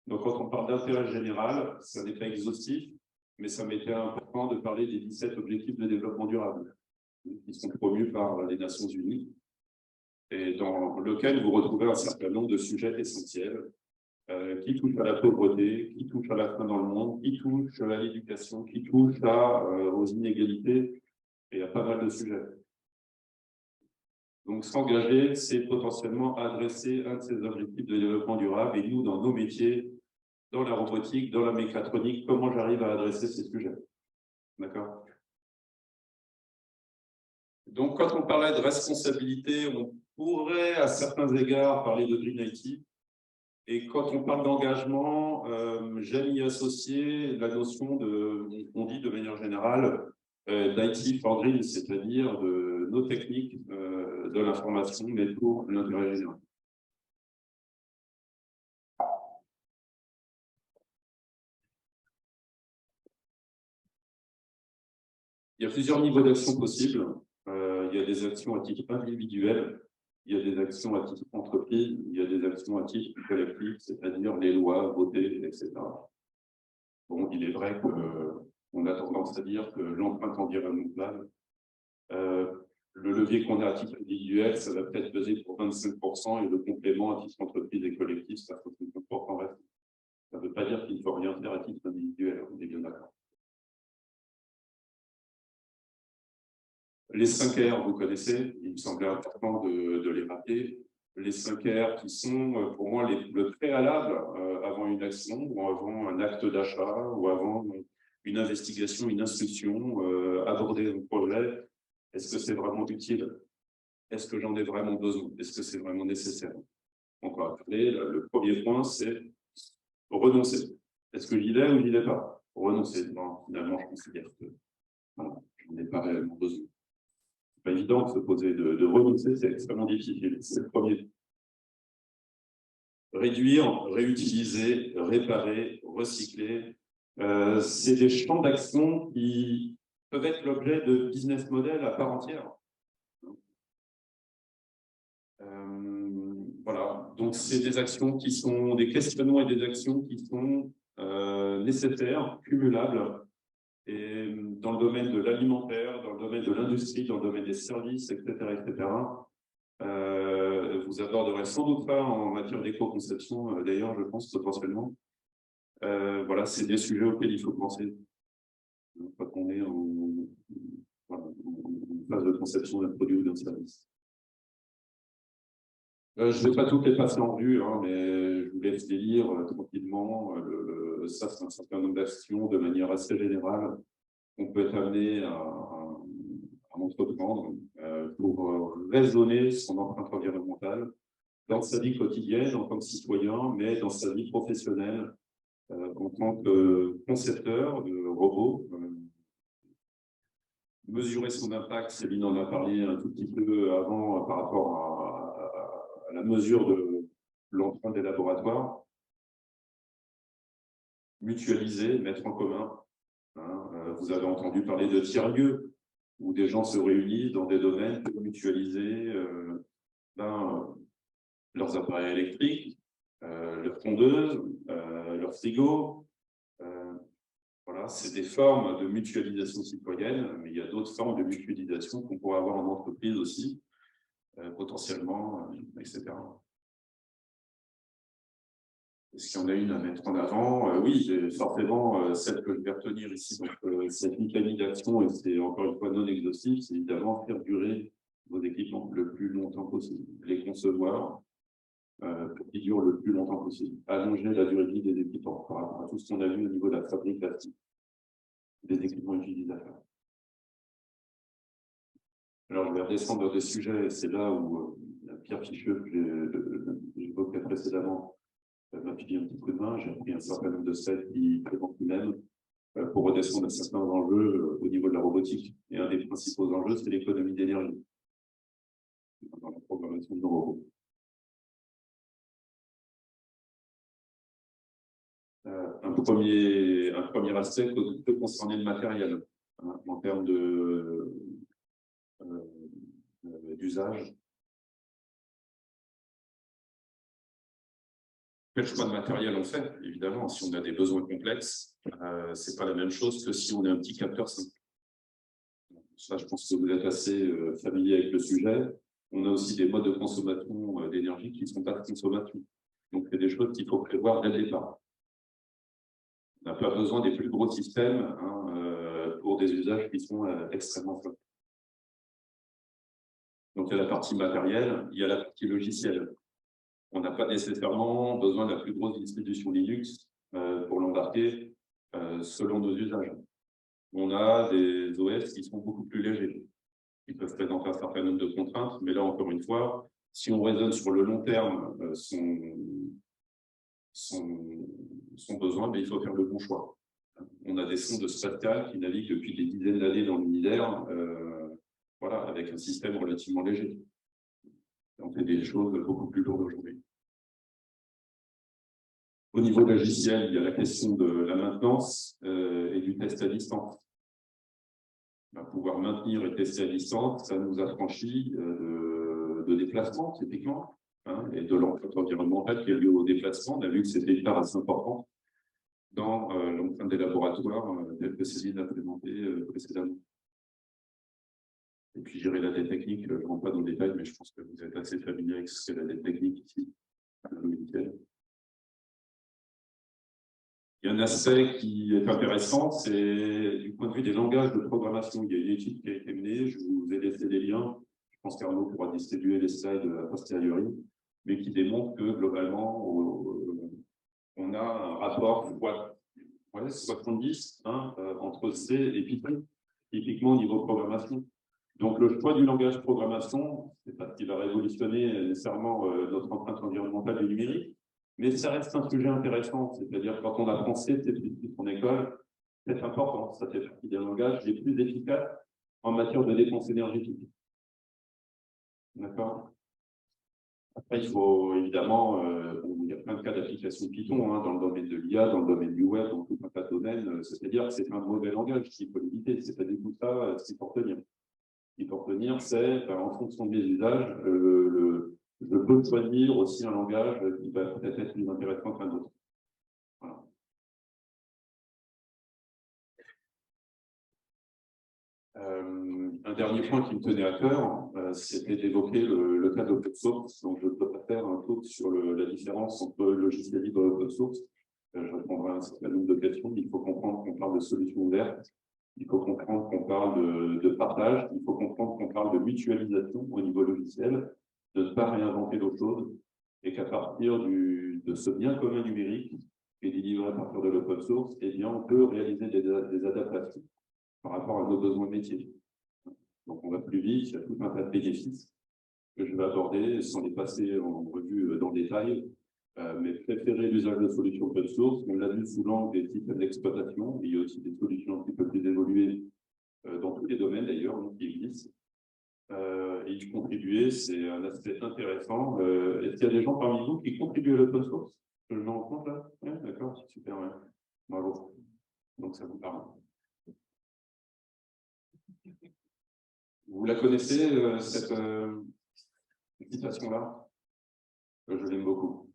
Donc, quand on parle d'intérêt général, ça n'est pas exhaustif, mais ça m'était important de parler des 17 objectifs de développement durable qui sont promus par les Nations Unies et dans lequel vous retrouvez un certain nombre de sujets essentiels qui touchent à la pauvreté, qui touchent à la faim dans le monde, qui touchent à l'éducation, qui touchent aux inégalités et à pas mal de sujets. Donc, s'engager, c'est potentiellement adresser un de ces objectifs de développement durable et nous, dans nos métiers, dans la robotique, dans la mécatronique, comment j'arrive à adresser ces sujets. D'accord? Donc, quand on parlait de responsabilité, on pourrait à certains égards parler de Green IT. Et quand on parle d'engagement, j'aime y associer la notion on dit de manière générale, d'IT for Green, c'est-à-dire de nos techniques de l'information, mais pour l'intérêt général. Il y a plusieurs niveaux d'action possibles. Il y a des actions à titre individuel, il y a des actions à titre entreprise, il y a des actions à titre collectif, c'est-à-dire les lois votées, etc. Bon, il est vrai qu'on a tendance à dire que l'empreinte environnementale, le levier qu'on a à titre individuel, ça va peut-être peser pour 25% et le complément à titre entreprise et collectif, ça fait 50% reste. Ça ne veut pas dire qu'il ne faut rien faire à titre individuel, on est bien d'accord. Les 5 R, vous connaissez, il me semblait important de les rappeler. Les 5 R qui sont, pour moi, le préalable avant une action, ou avant un acte d'achat, ou avant une investigation, une instruction, aborder un projet. Est-ce que c'est vraiment utile? Est-ce que j'en ai vraiment besoin? Est-ce que c'est vraiment nécessaire? On va appeler, le premier point, c'est renoncer. Est-ce que j'y vais ou j'y vais pas? Renoncer. Non, finalement, je considère que j'en ai pas réellement besoin. Pas évident de se poser, de renoncer, c'est extrêmement difficile. C'est le premier. Réduire, réutiliser, réparer, recycler, c'est des champs d'action qui peuvent être l'objet de business model à part entière. Voilà, donc c'est des actions qui sont des questionnements et des actions qui sont nécessaires, cumulables. Et dans le domaine de l'alimentaire, dans le domaine de l'industrie, dans le domaine des services, etc., etc., vous vous aborderez sans doute pas en matière d'éco-conception, d'ailleurs, je pense, potentiellement. Voilà, c'est des sujets auxquels il faut penser. Quand on est voilà, en phase de conception d'un produit ou d'un service. Je ne vais pas toutes les passer en revue, hein, mais je vous laisse les lire tranquillement. Ça, c'est un certain nombre d'actions de manière assez générale qu'on peut être amené à entreprendre pour raisonner son empreinte environnementale dans sa vie quotidienne en tant que citoyen, mais dans sa vie professionnelle en tant que concepteur de robots. Mesurer son impact, Céline en a parlé un tout petit peu avant par rapport à la mesure de l'empreinte des laboratoires. Mutualiser, mettre en commun. Hein, vous avez entendu parler de tiers-lieux, où des gens se réunissent dans des domaines pour mutualiser leurs appareils électriques, leurs tondeuses, leurs frigos. Voilà, c'est des formes de mutualisation citoyenne, mais il y a d'autres formes de mutualisation qu'on pourrait avoir en entreprise aussi, potentiellement, etc. Est-ce qu'il y en a une à mettre en avant? Oui, forcément, celle que je vais retenir ici, donc, cette mécanisation, et c'est encore une fois non exhaustif, c'est évidemment faire durer vos équipements le plus longtemps possible, les concevoir pour qu'ils durent le plus longtemps possible, allonger la durée de vie des équipements par rapport à tout ce qu'on a vu au niveau de la fabrication des équipements utilisateurs. Alors, je vais redescendre des sujets, c'est là où la Pierre Ficheux que j'évoquais précédemment m'a filé un petit coup de main. J'ai pris un certain nombre de sets qui présentent lui-même pour redescendre à certains enjeux au niveau de la robotique. Et un des principaux enjeux, c'est l'économie d'énergie dans la programmation de nos robots. Un premier aspect peut concerner le matériel, hein, en termes d'usage. Quel choix de matériel on fait? Évidemment, si on a des besoins complexes, ce n'est pas la même chose que si on a un petit capteur simple. Ça, je pense que vous êtes assez familier avec le sujet. On a aussi des modes de consommation d'énergie qui ne sont pas de consommation. Donc, c'est des choses qu'il faut prévoir dès le départ. On n'a pas besoin des plus gros systèmes pour des usages qui sont extrêmement simples. Donc, il y a la partie matérielle, il y a la partie logicielle. On n'a pas nécessairement besoin de la plus grosse distribution Linux pour l'embarquer selon nos usages. On a des OS qui sont beaucoup plus légers, qui peuvent présenter un certain nombre de contraintes, mais là, encore une fois, si on raisonne sur le long terme son besoin, mais il faut faire le bon choix. On a des sondes spatiales qui naviguent depuis des dizaines d'années dans l'univers, voilà, avec un système relativement léger. On fait des choses beaucoup plus lourdes aujourd'hui. Au niveau logiciel, il y a la question de la maintenance et du test à distance. Pouvoir maintenir et tester à distance, ça nous affranchit de déplacement, typiquement, hein, et de l'empreinte environnementale qui est liée au déplacement. On a vu que c'était une part assez importante dans l'empreinte des laboratoires, telle que Céline a présenté précédemment. Et puis, gérer la dette technique, je ne rentre pas dans le détail, mais je pense que vous êtes assez familier avec ce qu'est la dette technique ici, le logiciel. Il y a un aspect qui est intéressant, c'est du point de vue des langages de programmation. Il y a une étude qui a été menée, je vous ai laissé des liens, je pense qu'Arnaud pourra distribuer les slides a posteriori, mais qui démontre que globalement, on a un rapport 70 entre C et Python, typiquement au niveau programmation. Donc le choix du langage programmation, c'est pas ce qui va révolutionner nécessairement notre empreinte environnementale et numérique, mais ça reste un sujet intéressant, c'est-à-dire quand on a pensé en école, c'est important, ça fait partie des langages les plus efficaces en matière de dépense énergétique. D'accord? Après, il faut évidemment, il y a plein de cas d'application de Python dans le domaine de l'IA, dans le domaine du web, dans tout un tas de domaines, c'est-à-dire que c'est un mauvais langage qu'il faut éviter, c'est pas du tout ça ce qu'il faut retenir. Ce qu'il faut retenir, c'est en fonction des usages, je peux choisir aussi un langage qui va peut-être être plus intéressant qu'un autre. Voilà. Un un dernier point qui me tenait à cœur, c'était d'évoquer le cas d'open source. Donc, je ne peux pas faire un talk sur la différence entre logiciel libre et open source. Je répondrai à un certain nombre de questions. Il faut comprendre qu'on parle de solutions ouvertes. Il faut comprendre qu'on parle de partage. Il faut comprendre qu'on parle de mutualisation au niveau logiciel, de ne pas réinventer l'autre chose, et qu'à partir de ce bien commun numérique qui est délivré à partir de l'open source, eh bien, on peut réaliser des adaptations par rapport à nos besoins métiers. Donc, on va plus vite, il y a tout un tas de bénéfices que je vais aborder sans les passer en revue dans le détail, mais préférer l'usage de solutions open source. On l'a vu sous l'angle des systèmes d'exploitation. Il y a aussi des solutions un petit peu plus évoluées dans tous les domaines d'ailleurs qui existent. Et y contribuer, c'est un aspect intéressant. Est-ce qu'il y a des gens parmi vous qui contribuent à l'open source? Je me rends compte là? Ouais, d'accord, super, ouais. Bravo. Donc ça vous parle. Vous la connaissez, cette citation-là? Je l'aime beaucoup.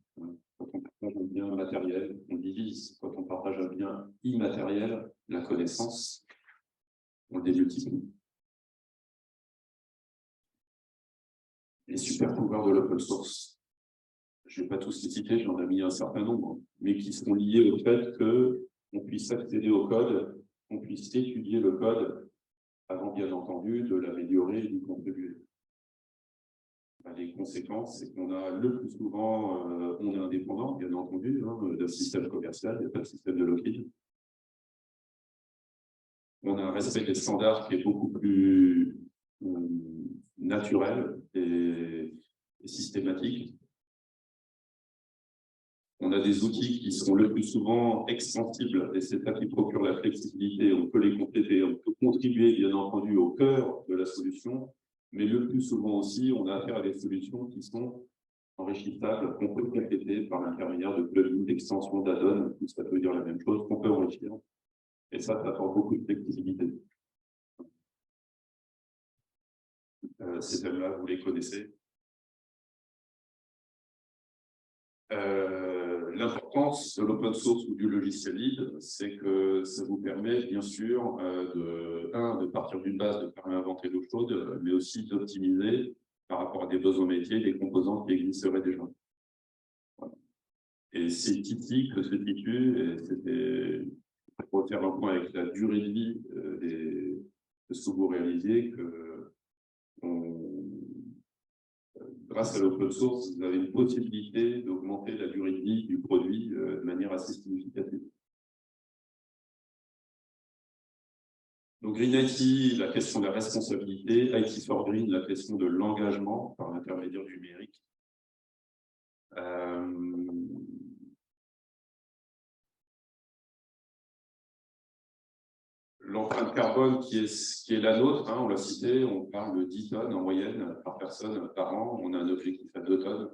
Quand on partage un bien matériel, on divise. Quand on partage un bien immatériel, la connaissance, on démultiplie. Les super pouvoirs de l'open source. Je ne vais pas tous les citer, j'en ai mis un certain nombre, mais qui sont liés au fait qu'on puisse accéder au code, qu'on puisse étudier le code, avant bien entendu de l'améliorer et d'y contribuer. Les conséquences, c'est qu'on a le plus souvent, on est indépendant, bien entendu, d'un système commercial, il n'y a pas de système de lock-in. On a un respect des standards qui est beaucoup plus naturel et systématique. On a des outils qui sont le plus souvent extensibles, et c'est ça qui procure la flexibilité. On peut les compléter, on peut contribuer, bien entendu, au cœur de la solution, mais le plus souvent aussi, on a affaire à des solutions qui sont enrichissables, qu'on peut compléter par l'intermédiaire de plugins, d'extensions, d'add-ons, tout ça peut dire la même chose, qu'on peut enrichir. Et ça apporte beaucoup de flexibilité. Ces thèmes-là, vous les connaissez. L'importance de l'open source ou du logiciel libre, c'est que ça vous permet, bien sûr, de partir d'une base, de ne pas réinventer l'eau chaude, mais aussi d'optimiser par rapport à des besoins métiers, des composants qui existeraient déjà. Voilà. Et c'est ici que se situe, et c'était pour faire un point avec la durée de vie de ce que vous réalisez, que grâce à l'open source, vous avez une possibilité d'augmenter la durée de vie du produit de manière assez significative. Donc, Green IT, la question de la responsabilité, IT for Green, la question de l'engagement par l'intermédiaire du numérique. L'empreinte carbone qui est la nôtre, on l'a cité, on parle de 10 tonnes en moyenne par personne par an, on a un objectif à 2 tonnes.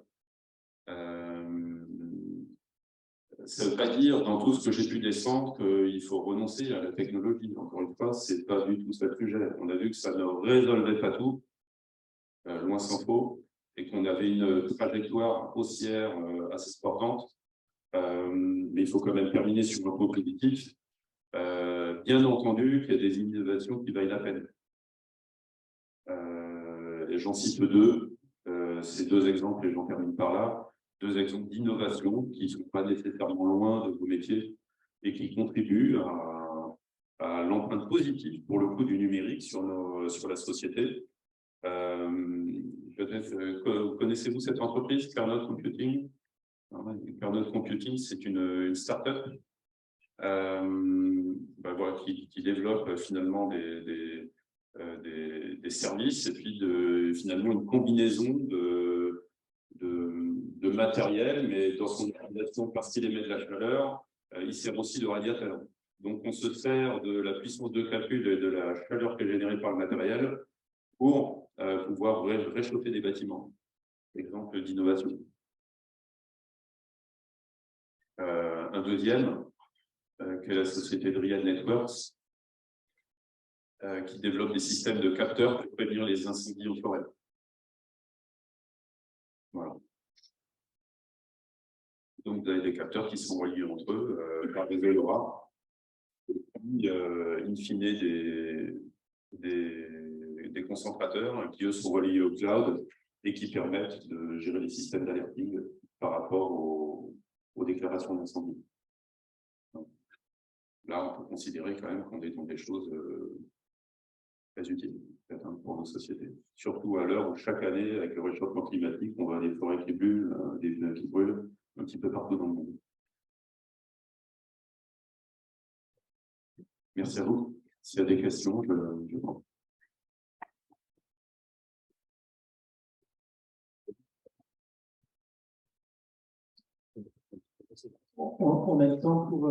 Ça ne veut pas dire, dans tout ce que j'ai pu descendre, qu'il faut renoncer à la technologie. Encore une fois, ce n'est pas du tout ça le sujet. On a vu que ça ne résolvait pas tout, loin s'en faut, et qu'on avait une trajectoire haussière assez importante. Mais il faut quand même terminer sur un point positif. Bien entendu qu'il y a des innovations qui valent la peine. Et j'en cite deux. Ces deux exemples, et j'en termine par là. Deux exemples d'innovation qui ne sont pas nécessairement loin de vos métiers et qui contribuent à l'empreinte positive, pour le coup, du numérique sur la société. Peut-être, connaissez-vous cette entreprise, Kernel Computing? Kernel Computing, c'est une start-up voilà, qui développe finalement des services et puis finalement une combinaison de matériel, mais dans son utilisation, parce qu'il émet de la chaleur, il sert aussi de radiateur. Donc, on se sert de la puissance de calcul et de la chaleur qui est générée par le matériel pour pouvoir réchauffer des bâtiments. Exemple d'innovation. Un deuxième, qui est la société Dryad Networks, qui développe des systèmes de capteurs pour prévenir les incendies en forêt. Voilà. Donc, vous avez des capteurs qui sont reliés entre eux par des LoRa, et puis, in fine, des concentrateurs hein, qui, eux, sont reliés au cloud et qui permettent de gérer les systèmes d'alerting par rapport aux déclarations d'incendie. Là, on peut considérer quand même qu'on est dans des choses très utiles pour nos sociétés. Surtout à l'heure où chaque année, avec le réchauffement climatique, on voit des forêts qui brûlent, des villes qui brûlent, un petit peu partout dans le monde. Merci à vous. S'il y a des questions, je prends. On a le temps pour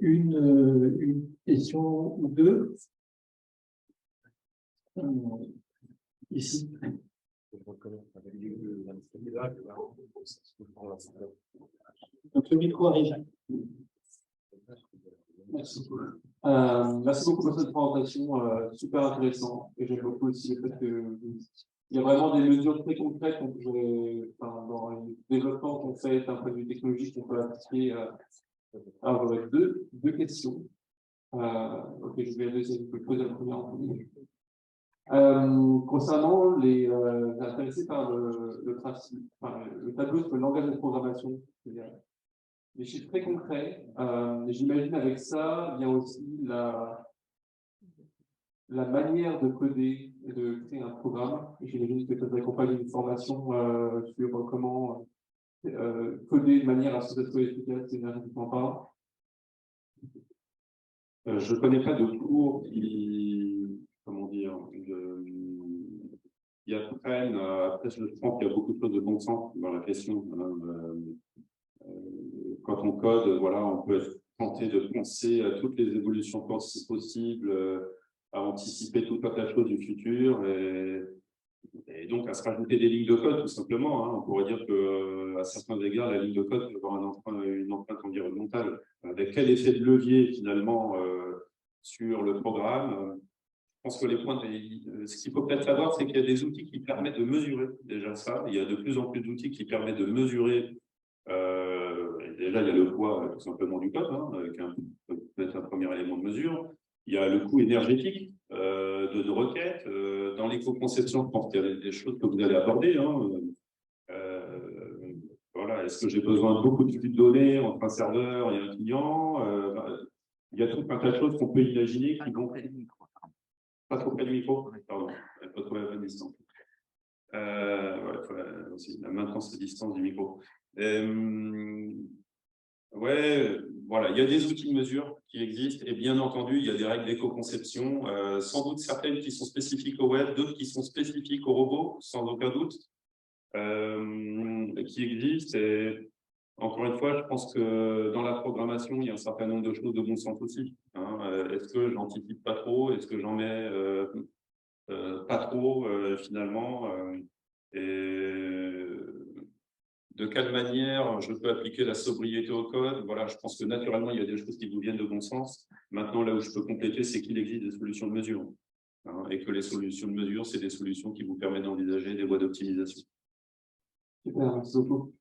une question ou deux. Ici. Donc le micro arrive. Merci. Merci beaucoup pour cette présentation, super intéressant. Et j'aime beaucoup aussi le fait qu'il y a vraiment des mesures très concrètes dans le développement qu'on fait d'un point de vue technologique qu'on peut appliquer. Alors, j'aurais deux questions. Ok, je vais poser la première en premier. Concernant les intéressés par le tableau sur le langage de programmation, c'est-à-dire des chiffres très concrets. J'imagine avec ça vient aussi la manière de coder et de créer un programme. J'imagine que ça accompagne une formation sur comment coder de manière à ce que ça soit efficace énergétiquement parlant. Je ne connais pas de cours qui, comment dire, qui apprennent. Après, je pense qu'il y a beaucoup de choses de bon sens dans la question. Quand on code, voilà, on peut tenter de penser à toutes les évolutions possibles, à anticiper tout un tas de choses du futur et donc à se rajouter des lignes de code tout simplement. Hein. On pourrait dire qu'à certains égards, la ligne de code peut avoir une empreinte environnementale. Avec quel effet de levier finalement sur le programme? Je pense que ce qu'il faut peut-être savoir, c'est qu'il y a des outils qui permettent de mesurer déjà ça. Il y a de plus en plus d'outils qui permettent de mesurer. Déjà, il y a le poids tout simplement du code, hein, avec peut-être un premier élément de mesure. Il y a le coût énergétique de requêtes. Dans l'éco-conception, je pense qu'il y a des choses que vous allez aborder. Hein. Voilà, est-ce que j'ai besoin de beaucoup de flux de données entre un serveur et un client? Il y a tout un tas de choses qu'on peut imaginer qui vont. Pas trop près du micro? Pardon, pas trop à la distance. Aussi, la maintenance de distance du micro. Ouais, voilà, il y a des outils de mesure qui existent et bien entendu, il y a des règles d'éco-conception, sans doute certaines qui sont spécifiques au web, d'autres qui sont spécifiques aux robots, sans aucun doute, qui existent. Et encore une fois, je pense que dans la programmation, il y a un certain nombre de choses de bon sens aussi. Hein. Est-ce que j'anticipe pas trop? Est-ce que j'en mets pas trop finalement et de quelle manière je peux appliquer la sobriété au code? Voilà, je pense que naturellement, il y a des choses qui vous viennent de bon sens. Maintenant, là où je peux compléter, c'est qu'il existe des solutions de mesure. Hein, et que les solutions de mesure, c'est des solutions qui vous permettent d'envisager des voies d'optimisation. Super, merci beaucoup.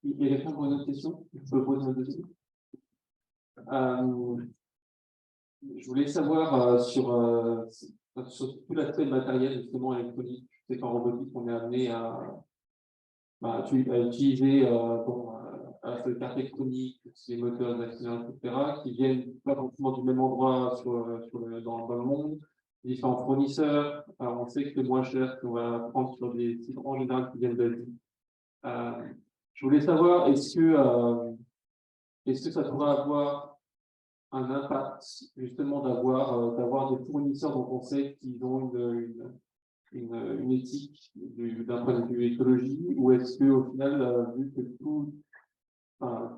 Il y a quelqu'un pour une autre question? Je peux poser une deuxième. Je voulais savoir sur tout l'aspect matériel, justement, électronique. C'est qu'en robotique, on est amené à utiliser les cartes électroniques, les moteurs d'accélération, etc., qui viennent pas forcément du même endroit dans le monde, différents fournisseurs. Alors, on sait que c'est moins cher qu'on va prendre sur des sites en général qui viennent d'Asie. Je voulais savoir, est-ce que ça pourrait avoir un impact, justement, d'avoir des fournisseurs dont on sait qu'ils ont une éthique d'un point de vue écologie, ou est-ce qu'au final, vu que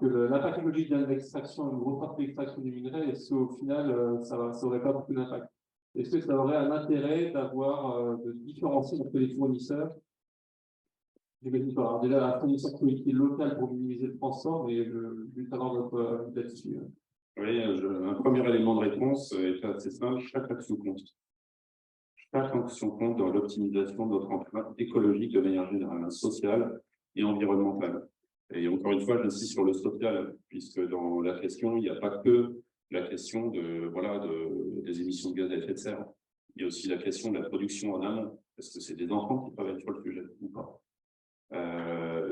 l'impact écologique vient de l'extraction, une grosse partie de l'extraction du minerai, est-ce qu'au final, ça n'aurait pas beaucoup d'impact? Est-ce que ça aurait un intérêt de différencier entre les fournisseurs? J'imagine pas. Alors déjà, un fournisseur qui est local pour minimiser le transport, mais je veux savoir votre avis là-dessus. Oui, un premier élément de réponse est assez simple, chaque action compte. Chaque action compte dans l'optimisation de notre empreinte écologique de manière générale, sociale et environnementale. Et encore une fois, j'insiste sur le social, puisque dans la question, il n'y a pas que la question des émissions de gaz à effet de serre. Il y a aussi la question de la production en amont. Est-ce que c'est des enfants qui travaillent sur le sujet ou pas?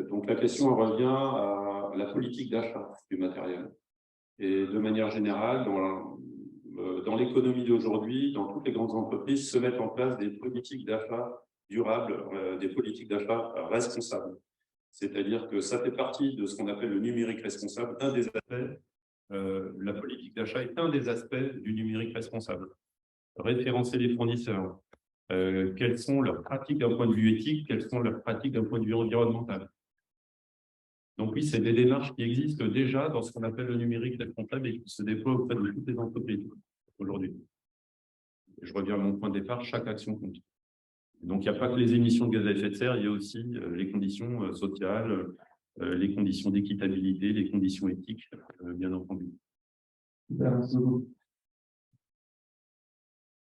Donc la question revient à la politique d'achat du matériel. Et de manière générale, dans l'économie d'aujourd'hui, dans toutes les grandes entreprises, se mettent en place des politiques d'achat durables, des politiques d'achat responsables. C'est-à-dire que ça fait partie de ce qu'on appelle le numérique responsable. Un des aspects, la politique d'achat est un des aspects du numérique responsable. Référencer les fournisseurs, quelles sont leurs pratiques d'un point de vue éthique, quelles sont leurs pratiques d'un point de vue environnemental. Donc oui, c'est des démarches qui existent déjà dans ce qu'on appelle le numérique responsable et qui se déploient auprès de toutes les entreprises aujourd'hui. Je reviens à mon point de départ, chaque action compte. Donc il n'y a pas que les émissions de gaz à effet de serre, il y a aussi les conditions sociales, les conditions d'équitabilité, les conditions éthiques, bien entendu. Merci beaucoup.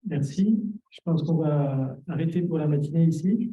Merci. Je pense qu'on va arrêter pour la matinée ici.